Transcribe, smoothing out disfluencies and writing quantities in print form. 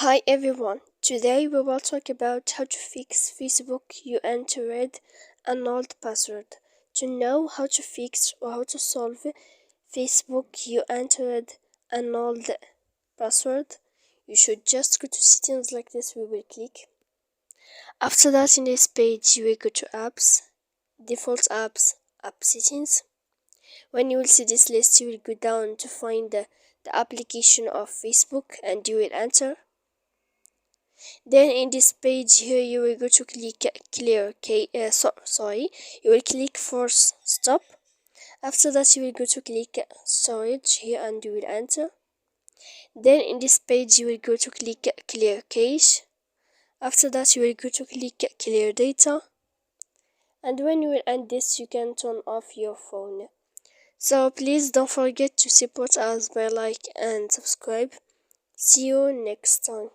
Hi everyone, today we will talk about how to fix Facebook you entered an old password. To know how to fix or how to solve Facebook you entered an old password, you should just go to settings like this. We will click. After that, in this page you will go to apps, default apps, app settings. When you will see this list, you will go down to find the application of Facebook and you will enter. Then in this page here you will go to click you will click force stop. After that you will go to click storage here and you will enter. Then in this page you will go to click clear cache. After that you will go to click clear data, and when you will end this you can turn off your phone. So please don't forget to support us by like and subscribe. See you next time.